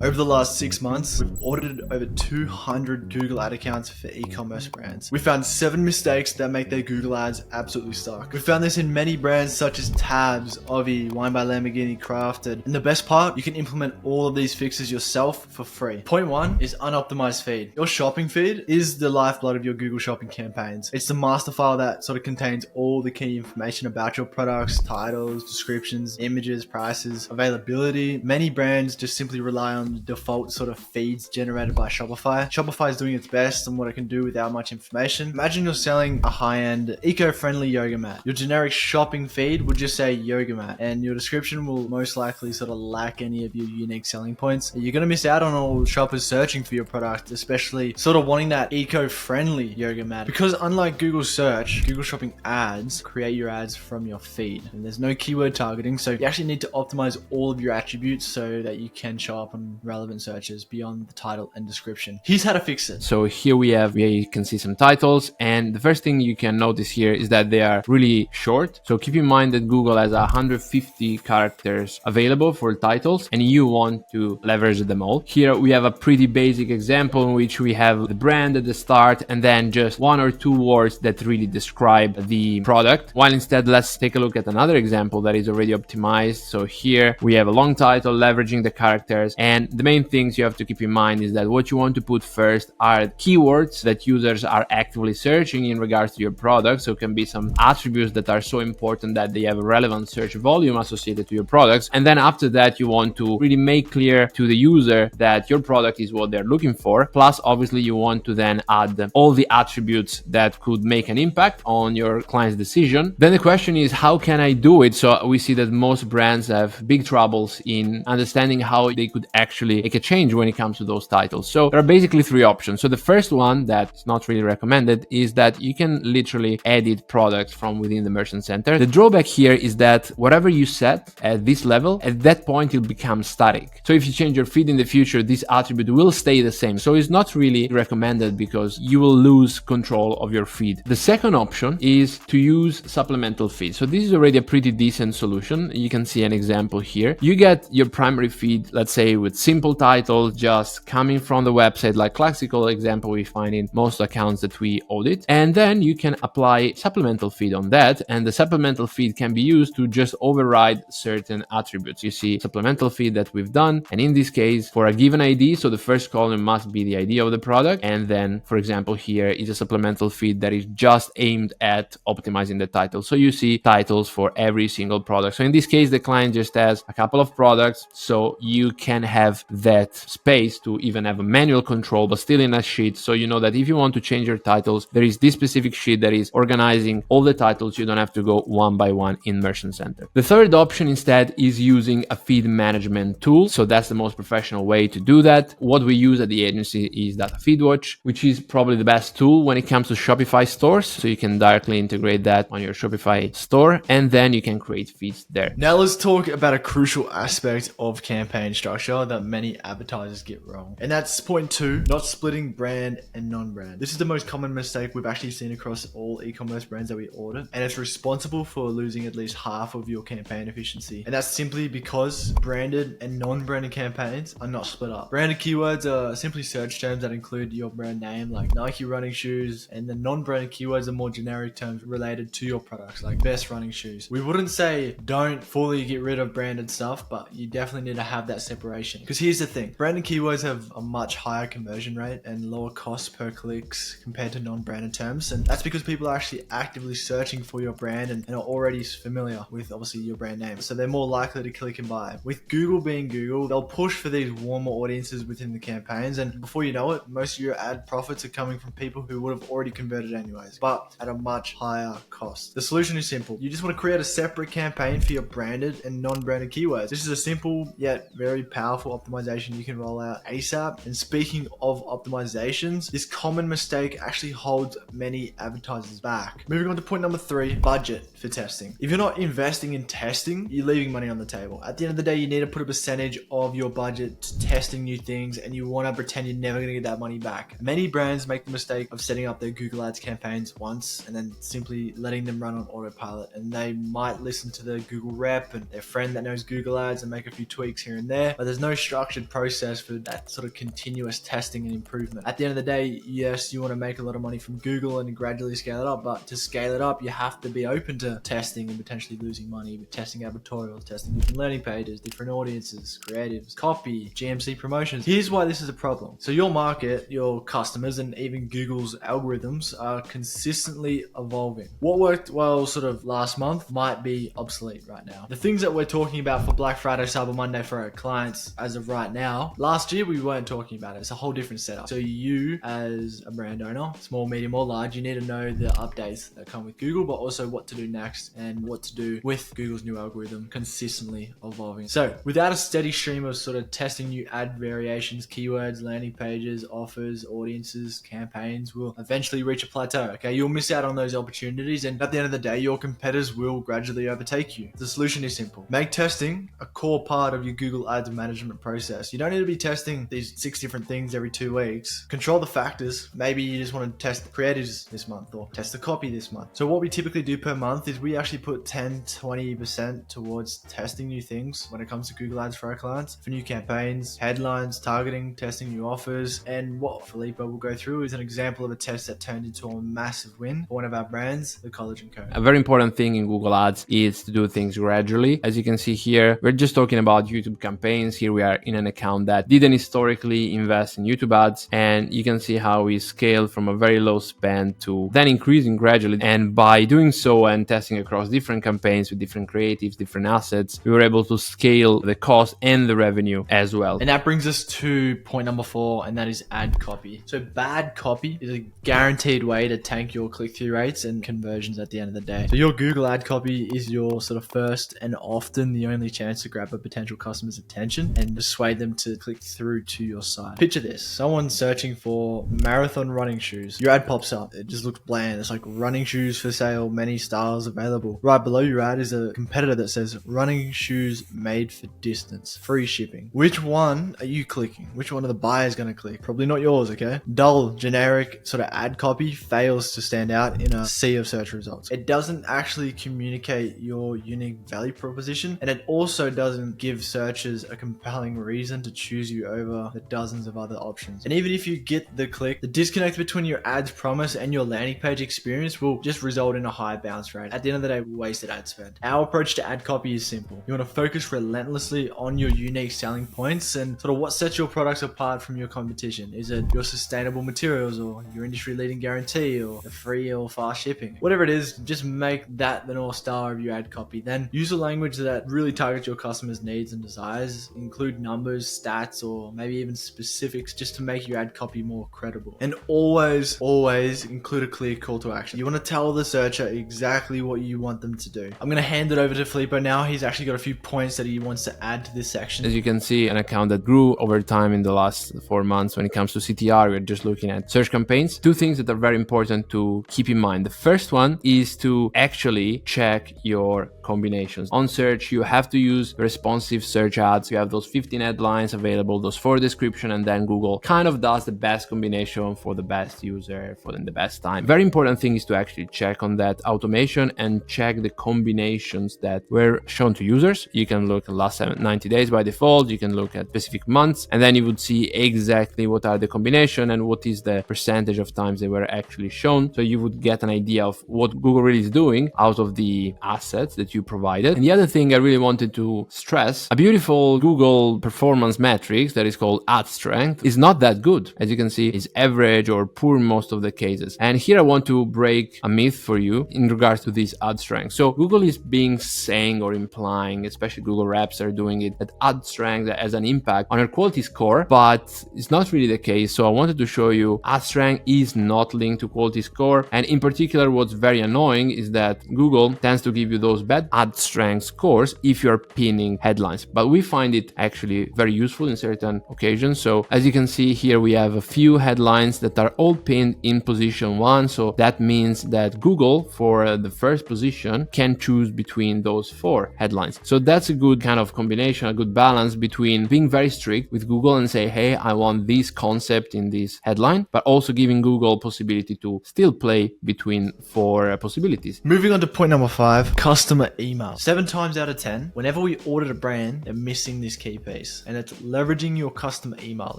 Over the last 6 months, we've audited over 200 Google ad accounts for e-commerce brands. We found 7 mistakes that make their Google ads absolutely suck. We found this in many brands such as Tabs, Ovi, Wine by Lamborghini, Crafted. And the best part, you can implement all of these fixes yourself for free. Point 1 is unoptimized feed. Your shopping feed is the lifeblood of your Google shopping campaigns. It's the master file that sort of contains all the key information about your products, titles, descriptions, images, prices, availability. Many brands just simply rely on default sort of feeds generated by Shopify. Shopify is doing its best on what it can do without much information. Imagine you're selling a high-end, eco-friendly yoga mat. Your generic shopping feed would just say yoga mat, and your description will most likely sort of lack any of your unique selling points. You're going to miss out on all shoppers searching for your product, especially sort of wanting that eco-friendly yoga mat. Because unlike Google search, Google shopping ads create your ads from your feed, and there's no keyword targeting, so you actually need to optimize all of your attributes so that you can show up on relevant searches beyond the title and description. Here's how to fix it. So here you can see some titles, and the first thing you can notice here is that they are really short. So keep in mind that Google has 150 characters available for titles, and you want to leverage them all. Here we have a pretty basic example in which we have the brand at the start and then just 1 or 2 words that really describe the product. While instead, let's take a look at another example that is already optimized. So here we have a long title leveraging the characters, and the main things you have to keep in mind is that what you want to put first are keywords that users are actively searching in regards to your product. So it can be some attributes that are so important that they have a relevant search volume associated to your products. And then after that, you want to really make clear to the user that your product is what they're looking for. Plus, obviously, you want to then add all the attributes that could make an impact on your client's decision. Then the question is, how can I do it? So we see that most brands have big troubles in understanding how they could actually make a change when it comes to those titles. So there are basically 3 options. So the first one that's not really recommended is that you can literally edit products from within the merchant center. The drawback here is that whatever you set at this level, at that point it'll become static. So if you change your feed in the future, this attribute will stay the same. So it's not really recommended because you will lose control of your feed. The second option is to use supplemental feed. So this is already a pretty decent solution. You can see an example here. You get your primary feed, let's say with simple title just coming from the website, like classical example we find in most accounts that we audit, and then you can apply supplemental feed on that, and the supplemental feed can be used to just override certain attributes. You see supplemental feed that we've done, and in this case for a given ID, so the first column must be the ID of the product, and then for example here is a supplemental feed that is just aimed at optimizing the title. So you see titles for every single product. So in this case the client just has a couple of products, so you can have that space to even have a manual control, but still in a sheet. So you know that if you want to change your titles, there is this specific sheet that is organizing all the titles. You don't have to go one by one in Merchant Center. The third option instead is using a feed management tool. So that's the most professional way to do that. What we use at the agency is Data FeedWatch, which is probably the best tool when it comes to Shopify stores. So you can directly integrate that on your Shopify store, and then you can create feeds there. Now let's talk about a crucial aspect of campaign structure that many advertisers get wrong. And that's point 2, not splitting brand and non-brand. This is the most common mistake we've actually seen across all e-commerce brands that we audit, and it's responsible for losing at least half of your campaign efficiency. And that's simply because branded and non-branded campaigns are not split up. Branded keywords are simply search terms that include your brand name, like Nike running shoes, and the non-branded keywords are more generic terms related to your products, like best running shoes. We wouldn't say don't fully get rid of branded stuff, but you definitely need to have that separation. Because here's the thing, branded keywords have a much higher conversion rate and lower cost per clicks compared to non-branded terms, and that's because people are actually actively searching for your brand and are already familiar with obviously your brand name, so they're more likely to click and buy. With Google being Google, they'll push for these warmer audiences within the campaigns, and before you know it, most of your ad profits are coming from people who would have already converted anyways, but at a much higher cost. The solution is simple. You just want to create a separate campaign for your branded and non-branded keywords. This is a simple yet very powerful optimization you can roll out ASAP. And speaking of optimizations, this common mistake actually holds many advertisers back. Moving on to point number 3, budget for testing. If you're not investing in testing, you're leaving money on the table. At the end of the day, you need to put a percentage of your budget to testing new things, and you want to pretend you're never going to get that money back. Many brands make the mistake of setting up their Google Ads campaigns once and then simply letting them run on autopilot, and they might listen to the Google rep and their friend that knows Google Ads and make a few tweaks here and there, but there's no structured process for that sort of continuous testing and improvement. At the end of the day, yes, you want to make a lot of money from Google and gradually scale it up, but to scale it up, you have to be open to testing and potentially losing money, with testing advertorials, testing different landing pages, different audiences, creatives, copy, GMC promotions. Here's why this is a problem. So your market, your customers, and even Google's algorithms are consistently evolving. What worked well sort of last month might be obsolete right now. The things that we're talking about for Black Friday, Cyber Monday for our clients as of right now, last year we weren't talking about it. It's a whole different setup. So you as a brand owner, small, medium or large, you need to know the updates that come with Google, but also what to do next and what to do with Google's new algorithm consistently evolving. So without a steady stream of sort of testing new ad variations, keywords, landing pages, offers, audiences, campaigns, will eventually reach a plateau. Okay, you'll miss out on those opportunities, and at the end of the day, your competitors will gradually overtake you. The solution is simple. Make testing a core part of your Google Ads management process. You don't need to be testing these 6 different things every 2 weeks. Control the factors. Maybe you just want to test the creatives this month or test the copy this month. So what we typically do per month is we actually put 10-20% towards testing new things when it comes to Google Ads for our clients, for new campaigns, headlines, targeting, testing new offers. And what Filippo will go through is an example of a test that turned into a massive win for one of our brands, the College & Co. A very important thing in Google Ads is to do things gradually. As you can see here, we're just talking about YouTube campaigns. Here we are in an account that didn't historically invest in YouTube ads, and you can see how we scaled from a very low spend to then increasing gradually. And by doing so and testing across different campaigns with different creatives, different assets, we were able to scale the cost and the revenue as well. And that brings us to point number 4, and that is ad copy. So bad copy is a guaranteed way to tank your click-through rates and conversions at the end of the day. So your Google ad copy is your sort of first and often the only chance to grab a potential customer's attention and persuade them to click through to your site. Picture this: someone searching for marathon running shoes. Your ad pops up. It just looks bland. It's like running shoes for sale, many styles available. Right below your ad is a competitor that says running shoes made for distance, free shipping. Which one are you clicking? Which one are the buyers going to click? Probably not yours, okay? Dull, generic sort of ad copy fails to stand out in a sea of search results. It doesn't actually communicate your unique value proposition, and it also doesn't give searchers a compelling reason to choose you over the dozens of other options. And even if you get the click, the disconnect between your ad's promise and your landing page experience will just result in a high bounce rate. At the end of the day, wasted ad spend. Our approach to ad copy is simple. You want to focus relentlessly on your unique selling points and sort of what sets your products apart from your competition. Is it your sustainable materials, or your industry leading guarantee, or the free or fast shipping? Whatever it is, just make that the North Star of your ad copy. Then use a language that really targets your customers' needs and desires. Include numbers, stats, or maybe even specifics just to make your ad copy more credible. And always include a clear call to action. You want to tell the searcher exactly what you want them to do. I'm going to hand it over to Filippo now. He's actually got a few points that he wants to add to this section. As you can see, an account that grew over time in the last 4 months. When it comes to CTR, we're just looking at search campaigns. 2 things that are very important to keep in mind. The first one is to actually check your combinations. On search, you have to use responsive search ads. You have those 15 headlines available, those 4 description, and then Google kind of does the best combination for the best user for the best time. Very important thing is to actually check on that automation and check the combinations that were shown to users. You can look at last 90 days by default. You can look at specific months, and then you would see exactly what are the combination and what is the percentage of times they were actually shown. So you would get an idea of what Google really is doing out of the assets that you provided. And the other thing I really wanted to stress, a beautiful Google performance metrics that is called ad strength is not that good. As you can see, it's average or poor in most of the cases. And here I want to break a myth for you in regards to this ad strength. So Google is saying or implying, especially Google reps are doing it, that ad strength has an impact on our quality score, but it's not really the case. So I wanted to show you ad strength is not linked to quality score. And in particular, what's very annoying is that Google tends to give you those bad ad strength scores if you're pinning headlines. But we find it actually very useful in certain occasions. So as you can see here, we have a few headlines that are all pinned in position 1. So that means that Google for the first position can choose between those 4 headlines. So that's a good kind of combination, a good balance between being very strict with Google and say, hey, I want this concept in this headline, but also giving Google possibility to still play between 4 possibilities. Moving on to point number 5, customer email. 7 times out of 10, whenever we audit a brand, they're missing this key piece. case, and it's leveraging your customer email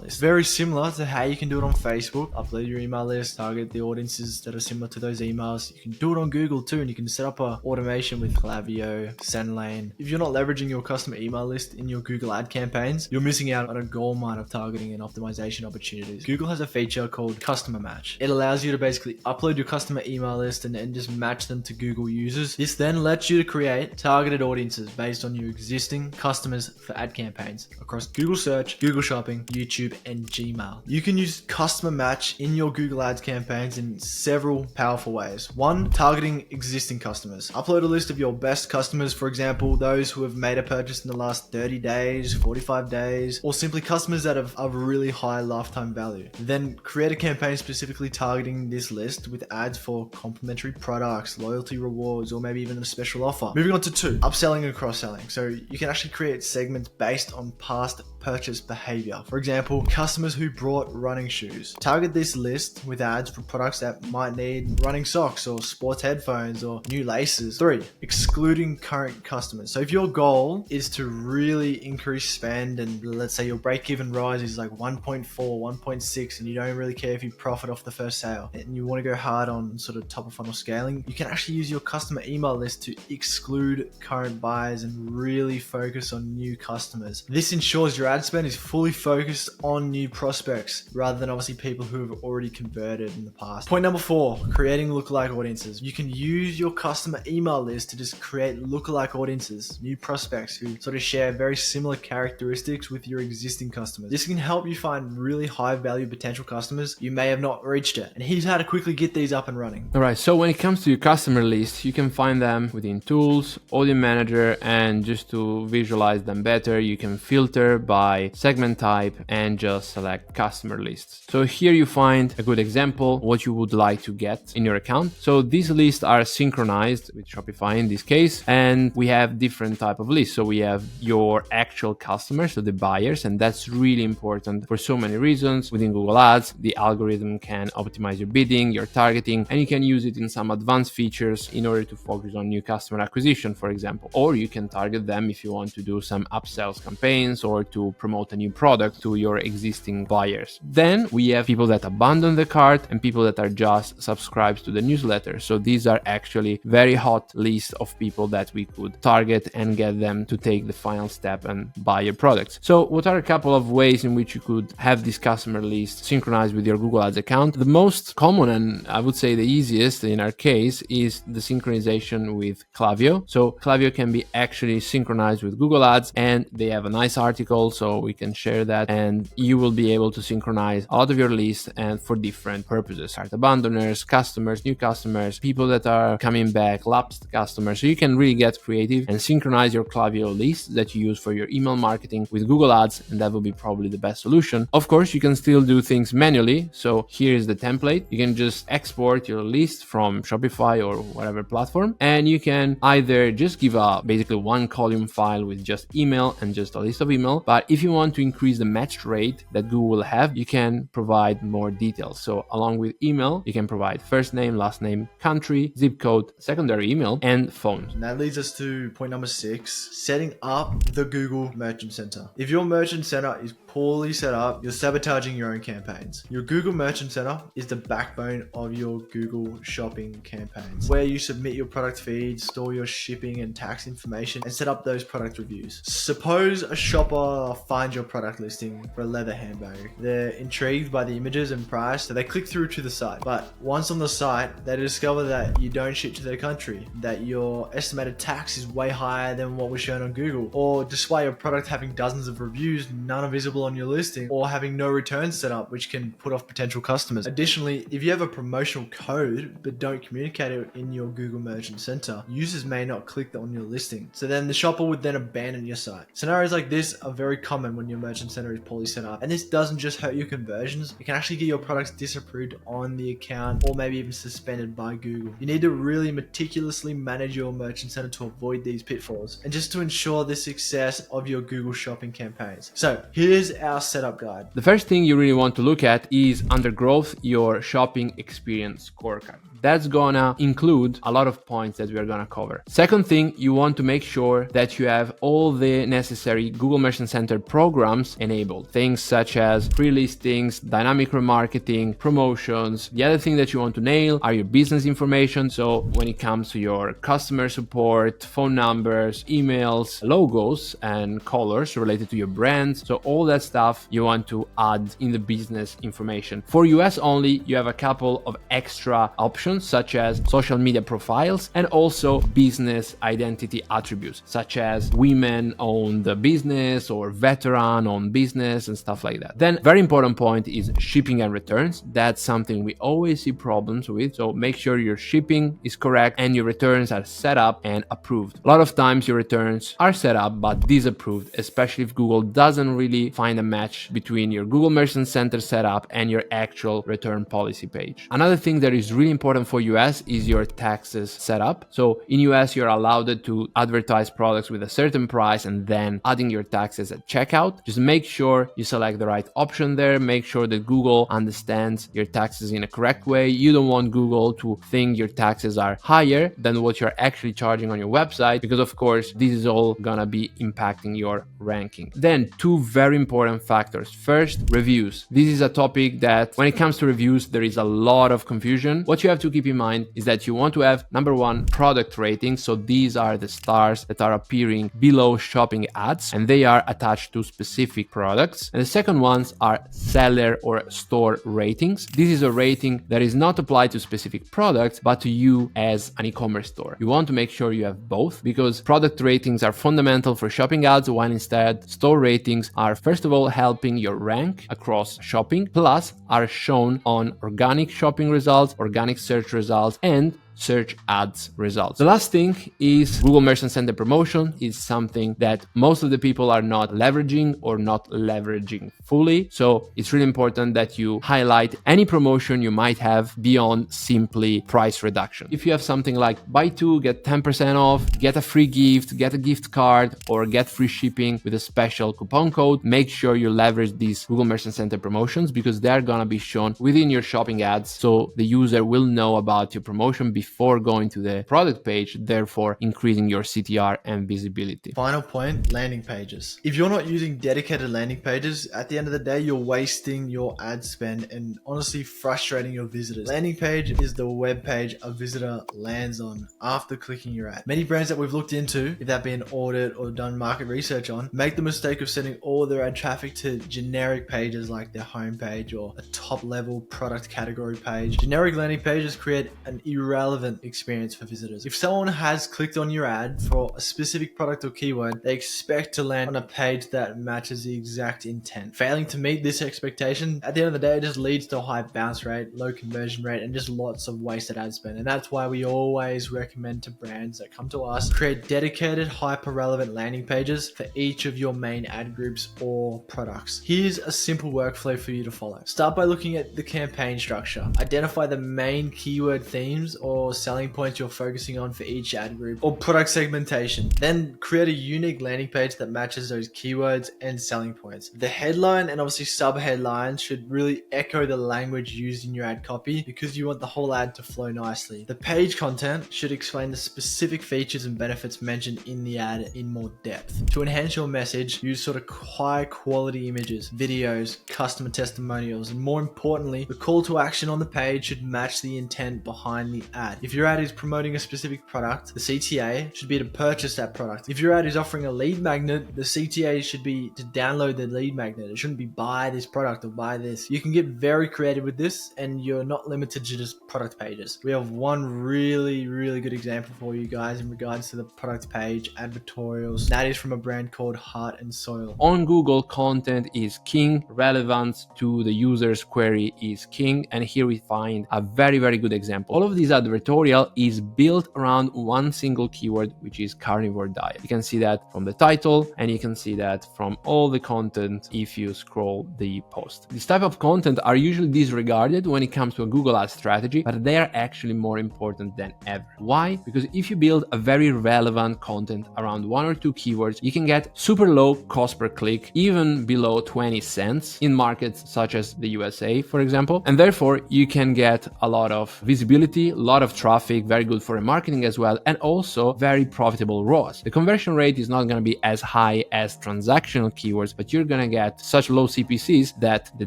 list. Very similar to how you can do it on Facebook. Upload your email list, target the audiences that are similar to those emails. You can do it on Google too, and you can set up a automation with Klaviyo, SendLane. If you're not leveraging your customer email list in your Google ad campaigns, you're missing out on a goldmine of targeting and optimization opportunities. Google has a feature called Customer Match. It allows you to basically upload your customer email list and just match them to Google users. This then lets you to create targeted audiences based on your existing customers for ad campaigns across Google Search, Google Shopping, YouTube, and Gmail. You can use Customer Match in your Google Ads campaigns in several powerful ways. One, targeting existing customers. Upload a list of your best customers, for example, those who have made a purchase in the last 30 days, 45 days, or simply customers that have a really high lifetime value. Then create a campaign specifically targeting this list with ads for complimentary products, loyalty rewards, or maybe even a special offer. Moving on to 2, upselling and cross-selling. So you can actually create segments based on past purchase behavior. For example, customers who brought running shoes. Target this list with ads for products that might need running socks or sports headphones or new laces. 3, excluding current customers. So if your goal is to really increase spend and let's say your break-even rise is like 1.4, 1.6 and you don't really care if you profit off the first sale and you want to go hard on sort of top of funnel scaling, you can actually use your customer email list to exclude current buyers and really focus on new customers. This ensures your ad spend is fully focused on new prospects rather than obviously people who have already converted in the past. Point number 4, creating lookalike audiences. You can use your customer email list to just create lookalike audiences, new prospects who sort of share very similar characteristics with your existing customers. This can help you find really high value potential customers you may have not reached yet. And here's how to quickly get these up and running. All right, so when it comes to your customer list, you can find them within Tools, Audience Manager, and just to visualize them better, you can filter by segment type and just select customer lists. So here you find a good example what you would like to get in your account. So these lists are synchronized with Shopify in this case, and we have different type of lists. So we have your actual customers, so the buyers, and that's really important for so many reasons. Within Google Ads, the algorithm can optimize your bidding, your targeting, and you can use it in some advanced features in order to focus on new customer acquisition, for example. Or you can target them if you want to do some upsells campaigns or to promote a new product to your existing buyers. Then we have people that abandon the cart and people that are just subscribed to the newsletter. So these are actually very hot list of people that we could target and get them to take the final step and buy your products. So what are a couple of ways in which you could have this customer list synchronized with your Google Ads account? The most common and I would say the easiest in our case is the synchronization with Klaviyo. So Klaviyo can be actually synchronized with Google Ads, and they have a nice article, so we can share that, and you will be able to synchronize a lot of your list and for different purposes: cart abandoners, customers, new customers, people that are coming back, lapsed customers. So you can really get creative and synchronize your Klaviyo list that you use for your email marketing with Google Ads, and that will be probably the best solution. Of course, you can still do things manually. So here is the template. You can just export your list from Shopify or whatever platform, and you can either just give a basically one column file with just email and just a list of email. But if you want to increase the match rate that Google will have, you can provide more details. So along with email, you can provide first name, last name, country, zip code, secondary email, and phone. And that leads us to point number 6, setting up the Google Merchant Center. If your Merchant Center is poorly set up, you're sabotaging your own campaigns. Your Google Merchant Center is the backbone of your Google Shopping campaigns, where you submit your product feed, store your shipping and tax information, and set up those product reviews. Suppose a shopper finds your product listing for a leather handbag. They're intrigued by the images and price, so they click through to the site. But once on the site, they discover that you don't ship to their country, that your estimated tax is way higher than what was shown on Google, or despite your product having dozens of reviews, none are visible on your listing, or having no returns set up, which can put off potential customers. Additionally, if you have a promotional code but don't communicate it in your Google Merchant Center, users may not click on your listing. So then the shopper would then abandon your site. Scenarios like this are very common when your Merchant Center is poorly set up. And this doesn't just hurt your conversions, it can actually get your products disapproved on the account or maybe even suspended by Google. You need to really meticulously manage your Merchant Center to avoid these pitfalls and just to ensure the success of your Google Shopping campaigns. So here's our setup guide. The first thing you really want to look at is under growth, your shopping experience scorecard. That's gonna include a lot of points that we are gonna cover. Second thing, you want to make sure that you have all the necessary Google Google Merchant Center programs enabled. Things such as free listings, dynamic remarketing, promotions. The other thing that you want to nail are your business information. So when it comes to your customer support, phone numbers, emails, logos, and colors related to your brand. So all that stuff you want to add in the business information. For US only, you have a couple of extra options such as social media profiles and also business identity attributes such as women-owned business or veteran-owned business and stuff like that. Then very important point is shipping and returns. That's something we always see problems with. So make sure your shipping is correct and your returns are set up and approved. A lot of times your returns are set up but disapproved, especially if Google doesn't really find a match between your Google Merchant Center setup and your actual return policy page. Another thing that is really important for US is your taxes setup. So in US, you're allowed to advertise products with a certain price and then adding your taxes at checkout. Just make sure you select the right option there. Make sure that Google understands your taxes in a correct way. You don't want Google to think your taxes are higher than what you're actually charging on your website, because of course, this is all gonna be impacting your ranking. Then two very important factors. First, reviews. This is a topic that when it comes to reviews, there is a lot of confusion. What you have to keep in mind is that you want to have, number one, product ratings. So these are the stars that are appearing below shopping ads and they are attached to specific products. And the second ones are seller or store ratings. This is a rating that is not applied to specific products, but to you as an e-commerce store. You want to make sure you have both because product ratings are fundamental for shopping ads, while instead store ratings are first of all helping your rank across shopping, plus are shown on organic shopping results, organic search results, and search ads results. The last thing is Google Merchant Center promotion is something that most of the people are not leveraging or not leveraging fully. So it's really important that you highlight any promotion you might have beyond simply price reduction. If you have something like buy two, get 10% off, get a free gift, get a gift card, or get free shipping with a special coupon code, make sure you leverage these Google Merchant Center promotions because they're gonna be shown within your shopping ads. So the user will know about your promotion before going to the product page, therefore increasing your CTR and visibility. Final point, landing pages. If you're not using dedicated landing pages, at the end of the day, you're wasting your ad spend and honestly frustrating your visitors. Landing page is the web page a visitor lands on after clicking your ad. Many brands that we've looked into, if that been audit or done market research on, make the mistake of sending all their ad traffic to generic pages like their homepage or a top level product category page. Generic landing pages create an irrelevant experience for visitors. If someone has clicked on your ad for a specific product or keyword, they expect to land on a page that matches the exact intent. Failing to meet this expectation, at the end of the day, it just leads to a high bounce rate, low conversion rate, and just lots of wasted ad spend. And that's why we always recommend to brands that come to us, create dedicated hyper relevant landing pages for each of your main ad groups or products. Here's a simple workflow for you to follow. Start by looking at the campaign structure. Identify the main keyword themes or selling points you're focusing on for each ad group or product segmentation. Then create a unique landing page that matches those keywords and selling points. The headline and obviously sub-headlines should really echo the language used in your ad copy because you want the whole ad to flow nicely. The page content should explain the specific features and benefits mentioned in the ad in more depth. To enhance your message, use sort of high quality images, videos, customer testimonials, and more importantly, the call to action on the page should match the intent behind the ad. If your ad is promoting a specific product, the CTA should be to purchase that product. If your ad is offering a lead magnet, the CTA should be to download the lead magnet. It shouldn't be buy this product or buy this. You can get very creative with this and you're not limited to just product pages. We have one really good example for you guys in regards to the product page advertorials. That is from a brand called Heart and Soil. On Google, content is king, relevance to the user's query is king, and here we find a very good example. All of these advertorial is built around one single keyword, which is carnivore diet. You can see that from the title and you can see that from all the content if you scroll the post. This type of content are usually disregarded when it comes to a Google Ads strategy, but they are actually more important than ever. Why? Because if you build a very relevant content around one or two keywords, you can get super low cost per click, even below 20 cents in markets such as the USA, for example, and therefore you can get a lot of visibility, a lot of of traffic, very good for remarketing as well, and also very profitable ROAS. The conversion rate is not going to be as high as transactional keywords, but you're going to get such low CPCs that the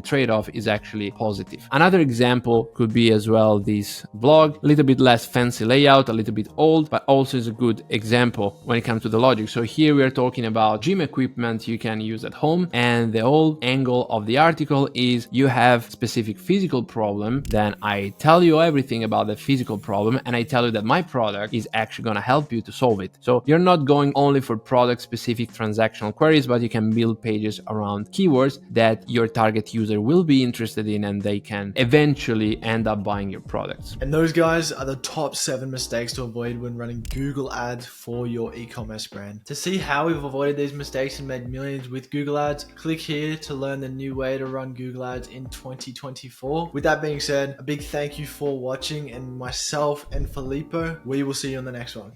trade-off is actually positive. Another example could be as well this blog, a little bit less fancy layout, a little bit old, but also is a good example when it comes to the logic. So here we are talking about gym equipment you can use at home, and the whole angle of the article is you have specific physical problem, then I tell you everything about the physical problem, and I tell you that my product is actually going to help you to solve it. So you're not going only for product specific transactional queries, but you can build pages around keywords that your target user will be interested in, and they can eventually end up buying your products. And those guys are the top 7 mistakes to avoid when running Google ads for your e-commerce brand. To see how we've avoided these mistakes and made millions with Google ads, click here to learn the new way to run Google ads in 2024. With that being said, a big thank you for watching, and myself and Filippo, we will see you on the next one.